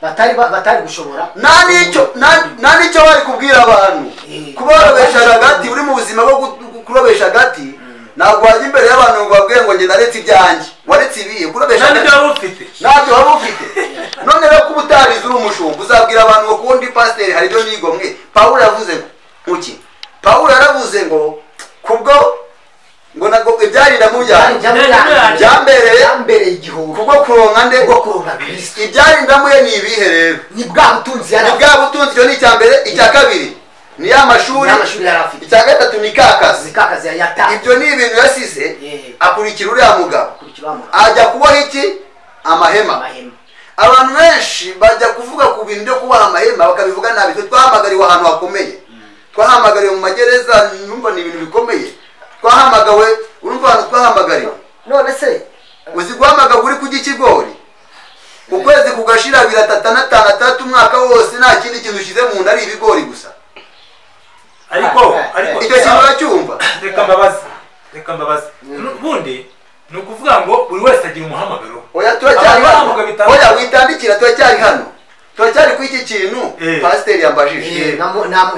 batari gushobora nta nicyo bari kubwira abantu kubarobesha hagati uri mu buzima bwo kurobesha hagati ntabwo wajya imbere y'abantu ngo babwire ngo njye naretse ibyanjye waretse ibiye kurobesha ntabyo waba ufite none rero kuba utarize uri umushumba uzabwira abantu ngo kundi pasiteri hari ibyo nigomwe Pawulo yavuze ngo iki Pawulo yaravuze ngo kubwo ngo nabwo ibyarinda mu byambereye igihombo kubwo kuronka nde ibyarinda muye ni ibihe rero ni bwa butunzi icyo ni icya mbere icya kabiri ni ya mashuri icya gatatu ni kakazi ibyo ni ibintu yasize akurikira uriya mugabo ajya kuboha iki amahema abantu benshi bajya kuvuga ku bintu byo kuboha amahema bakabivuga nabi twahamagariwe ahantu hakomeye twahamagariwe mu magereza numva ni ibintu bikomeye twahamagawe urumva ahantu twahamagariwe none se uzi guhamagara uri kujya ikigori ukwezi kugashira 2 umwaka wose nta kindi kintu ushyize mu nda ari ibigori gusa ariko icyo kintu uracyumva reka mbabaze ubundi ni ukuvuga ngo buri wese agira umuhamagaro oya turacyari hano oya witandikira turacyari hano turacyari ku iki kintu pasiteri yambajije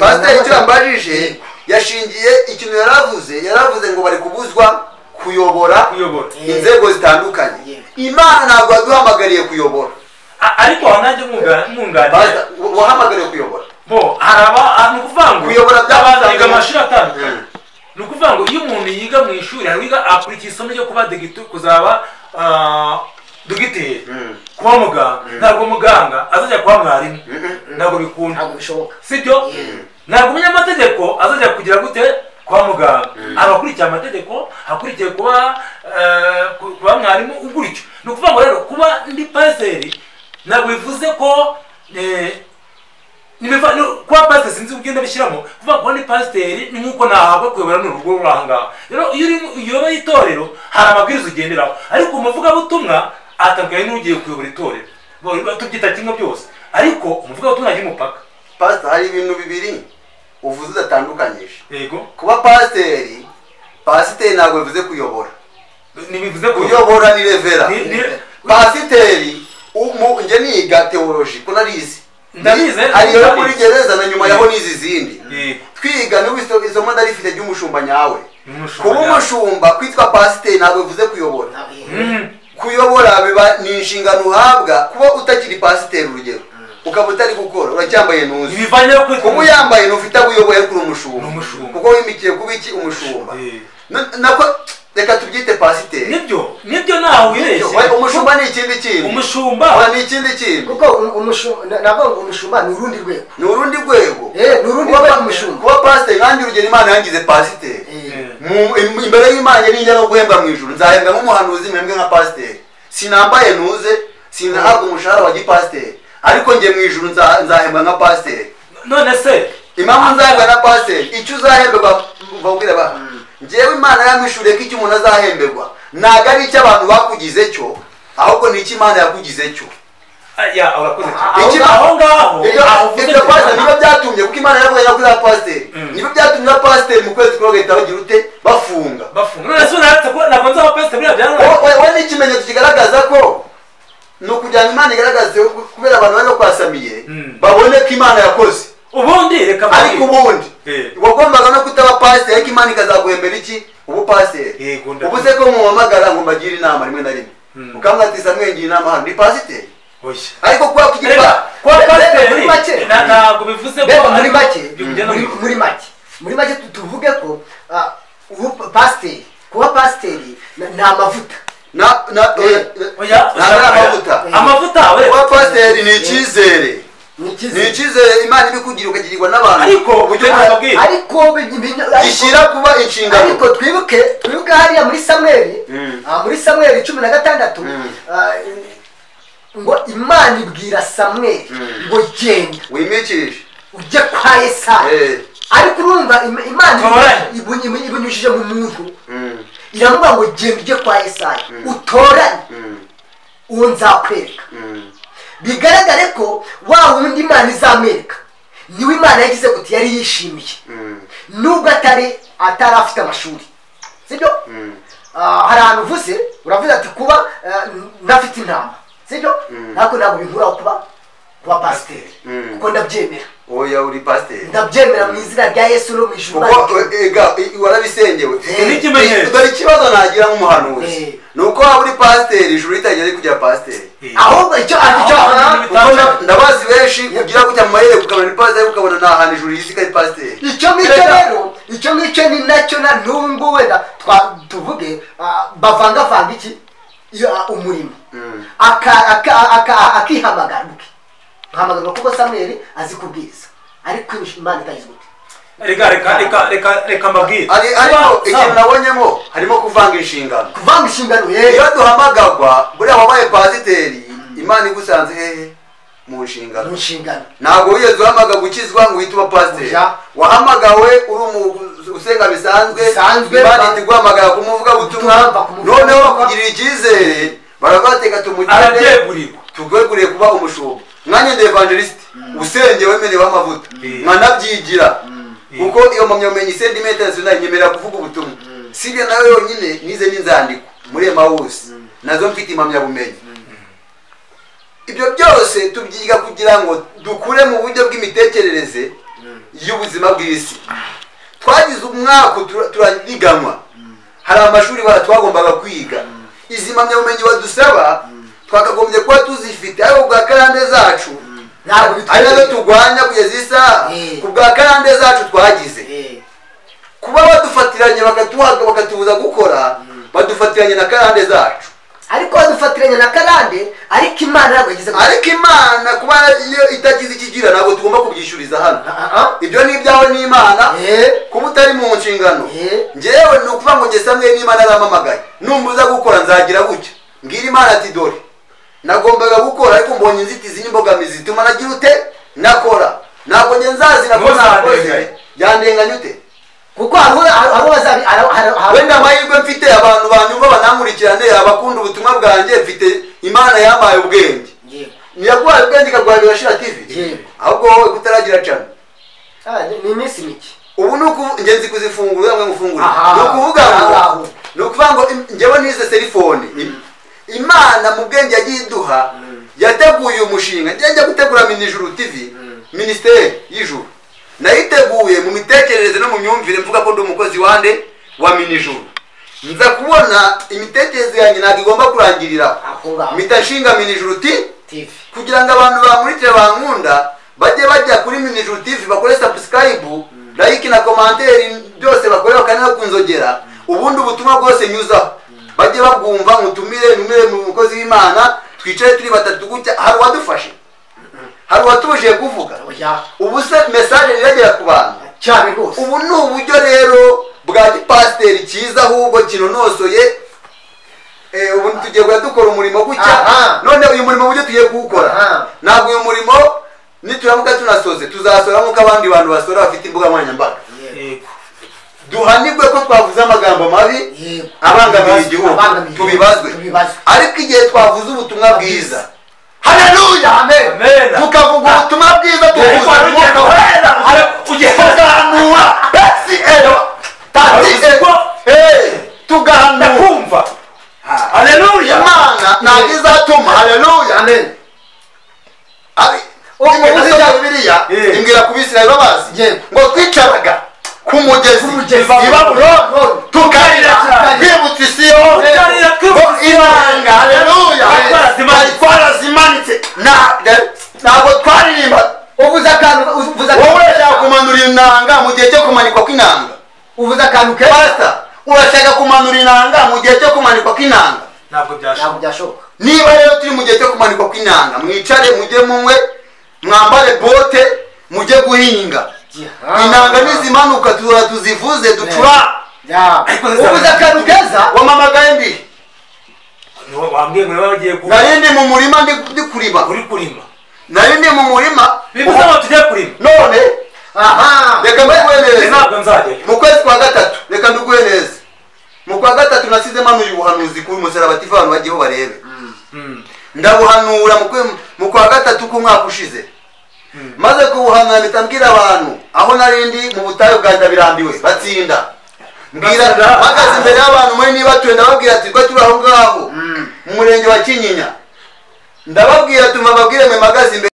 pasiteri icyo yambajije yashingiye ikintu yaravuze ngo bari kubuzwa kuyobora inzego zitandukanye Imana ntabwo yaduhamagariye kuyobora ariko nanjye mwunganira wahamagariye kuyobora ni ukuvuga ngo kuyobora by'abandi amashuri atandukanye ni ukuvuga ngo iyo umuntu yiga mu ishuri hari wiga akurikira isomo ryo kuba kuzaba dogiteri kuba muganga ntabwo muganga azajya kuba mwarimu ntabwo bikunda sibyo ntabwo umunyamategeko azajya kugira gute kwa muganga abakurikiye amategeko akurikiye kuba mwarimu uguricyo ni ukuvuga ngo rero kuba ndi pasiteri ntabwo bivuze ko kuba pasiteri sinzi ugenda bishyiramo kuvuga ngo ni pasiteri ni nk'uko nahabwa kuyobora n'urugo ruri aha ngaha rero iyo uyoboye itorero hari amabwiriza ugenderaho ariko umuvugabutumwa atandukanye n'ugiye kuyobora itorero tubyita kimwe byose ariko umuvugabutumwa agira umupaka pasiteri hari ibintu bibiri uvuze udatandukanyije yego kuba pasiteri ntabwo bivuze kuyobora ntibivuze kuyobora ni revera pasiteri njye niga teoloji ko narizi ariyo yo muri gereza na nyuma yaho n'izi zindi twiga isomo ndarifite ry'umushumba nyawe kuba umushumba kwitwa pasiteri ntabwo bivuze kuyobora kuyobora biba ni inshingano uhabwa kuba utakiri pasiteri urugero ukaba utari gukora uracyambaye ntuzi kuba uyambaye ntufite abo uyoboye kuri umushumba kuko wimikiye kuba iki umushumba nako reka tubyite pasiteri nibyo nawe wireshye umushumba ni ikindi kintu umushumba ni ikindi kintu kuko umushumba ni urundi rwego umushumba kuba pasiteri nkanjye urugero Imana yangize pasiteri imbere y'Imana ninjya no guhembwa mu ijuru nzahembwa nk'umuhanuzi mwembwe nka pasiteri sinambaye ntuze sinahabwa umushahara wa gipasiteri ariko njye mu ijuru nzahembwa nka pasiteri none se impamvu nzahembwa na pasiteri icyo uzahemberwa babwire ba njyewe Imana yamishuriye ko icyo umuntu azahemberwa ntabwo ari icyo abantu bakugize cyo ahubwo ni icyo Imana yakugize cyo aho ngaho niba byatumye kuko Imana yaravuye no kuri pasiteri niba byatumye pasiteri mu kwezi kumwe bagahita bagira ute bafunga none se unahatse ko ntabwo nzaba pasiteri buriya byarora we ni ikimenyetso kigaragaza ko ni ukugira ngo Imana igaragaze kubera abantu bari bakwasamiye babone ko Imana yakoze ubundi reka ariko ubundi wagombaga no kutaba pasiteri ariko Imana ikazaguhembera iki ubu pasiteri ubu se ko muhamagara ngo mbagire inama rimwe na rimwe ukamwatisa mwengira inama hano ni pasiteri ariko kuba kugira muri make ntabwo bivuze ko muri make tuvuge ko kuba pasiteri ni amavuta amavuta kuba pasiteri ni icyizere Imana ibikugira ukagirirwa n'abantu ariko gishyira kuba inshingano ariko twibuke hariya muri Samweli 16 ngo Imana ibwira Samweli ngo genda wimikishe ujye kwa Yesayi ariko urumva Imana ibunyujije mu muntu iravuga ngo genda ujye kwa Yesayi utoranye uwo nzakwereka bigaragare ko wa wundi Imana izamwereka niwe Imana yagize gute yari yishimiye nubwo atari afite amashuri sibyo hari ahantu uvuze uravuze ati kuba ntafite intama sibyo ntabwo binkuraho kuba kuba pasiteri kuko ndabyemera. Oya uri pasiteri ndabyemera mu izina rya Yesu no mu ijuru. warabisengewe dore ikibazo nagira nk'umuhanuzi nuko waba uri pasiteri ijuru ritageze kujya pasiteri ahubwo icyo ndabazi benshi kugira gutya mu mayere ukabona ni pasiteri ukabona nta hantu ijuru yisi kari pasiteri. icyo ngicyo ni nacyo na nungu wenda tuvuge bavangavanga iki umurimo akihamagara buke nkahamagara kuko Samweli azi kubwiriza ariko Imana itayizi gute. reka mbabwire ariko ikintu nabonyemo harimo kuvanga inshingano. Iyo duhamagagwa buriya wabaye pasiteri Imana igusanze hehe mu nshingano. Ntabwo wigeze uhamagara gukizwa ngo uhite uba pasiteri. Wahamagawe uri usenga bisanzwe Imana iti guhamagara kumuvuga butumwa noneho bakugirira icyizere baravateka tumugirire tugweguriye kuba umushumba. Mwanya ndi evangeliste usenge wemerewe amavuta mwanabyigira kuko iyo mpamyabumenyi sentimental zinanyemerera kuvuga ubutumwa. Sibyo nawe yonyine nize n'inzandiko muri Emmaus nazo mfite impamyabumenyi. Ibyo byose tubyiga kugira ngo dukure mu buryo bw'imitekerereze y'ubuzima bw'isi. Twagize umwaka turaniganwa hari amashuri twagombaga kwiga. Izi mpamyabumenyi badusaba twakagombye kuba tuzifite ariko bwa karande zacu ari nazo turwanya kugeza isaha ku bwa karande zacu twagize. Kuba badufatiranye bakatubuza gukora badufatiranye na karande zacu ariko badufatiranye na karande ariko Imana ntabwo yagize ariko Imana kuba iyo itagize ikigira ntabwo tugomba kubyishuriza hano. Ibyo ni ibyawe n'Imana kuba utari mu nshingano. Njyewe ni ukuvuga ngo Samweli n'Imana aramamagaye numbuza gukora nzagira gutya mbwira Imana ati dore nagombaga gukora ariko mbonye inzitizi n'imbogamizi zituma nagira ute nakora ntabwo nge nzazira ko nakoze yandenganya ute kuko wenda amahirwe mfite abantu banyumva banankurikirane abakunda ubutumwa bwanjye mfite Imana yampaye ubwenge niyaguhaye ubwenge ikaguha Birashira TV ahubwo wowe kutaragira cyane ni iminsi mike ubu nuko ngenzi kuzifungura amwe ngufungura ni ukuvuga ngo njyewe nize telefone Imana mu bwenge yagiye iduha yateguye umushinga njye gutegura Minijuru TV ministeri y'ijuru nayiteguye mu mitekerereze no mu myumvire mvuga ko ndi umukozi wande wa Minijuru. Nza kubona imitekerereze yanjye ntabwo igomba kurangirira mpita nshinga Minijuru TV kugira ngo abantu bamurikire bankunda bajya kuri Minijuru TV bakore subscribe like na commentaire byose bakore bakana kunzogera ubundi ubutumwa bwose nyuzaho bajye babwumva mutumire numere mu mukozi w'Imana twicare turi batatu gutya hari wadufashe hari watuje kuvuga ubu se message iragera ku bantu cyane rwose. Ubu ni uburyo rero bwa pasiteri cyiza ahubwo kinonosoye ubu tugiye dukora umurimo gutya none uyu murimo buryo tugiye kuwukora ntabwo uyu murimo nituramuka tunasoze tuzasora nk'uko abandi bantu basora bafite imbuga nkoranyambaga duhanirwe ko twavuze amagambo mabi abangamiye igihugu tubibazwe ariko igihe twavuze ubutumwa bwiza haleluya amen tukavuga ubutumwa bwiza tuvuza umwuka wera tugahanura tugahanura kumva haleluya Imana ntabwo izatuma haleluya amen Bibiliya imbwira ku Bisirayeli babazi ngo twicaraga ku mugezi tukarira twibutse Siyoni inanga haleluya twarazimanitse ntabwo twaririmba. Uvuze akantu wowe urashaka kumanura inanga mu gihe cyo kumanikwa kw'inanga. Uvuze akantu keza urashaka kumanura inanga mu gihe cyo kumanikwa kw'inanga. Ntabwo byashoboka. Niba rero turi mu gihe cyo kumanikwa kw'inanga mwicare mujye munywe mwambare bote mujye guhinga inanga nizimanuka tuzivuze ducura. Uvuze akantu keza wamamagaye mbi wambwiye ngo bagiye narindi mu murima ndi kurima uri kurima narindi mu murima bivuze ngo tujye kurima none reka nduguhe neza ntabwo nzajya mu kwezi kwa gatatu reka nduguhe neza mu kwa gatatu nasize manuye ubuhanuzi kuri Musarabati abantu bagiyeho barebe ndabuhanura mu kwa gatatu k'umwaka ushize maze kubuhanura mpita abantu aho narindi mu butayu bwa Ndabirambiwe batsinda mbwira magaze imbere y'abantu muri niba twenda babwira ati twa turi aho ngaho mu murenge wa Kinyinya ndababwira tuma babwire mwe magaze imbere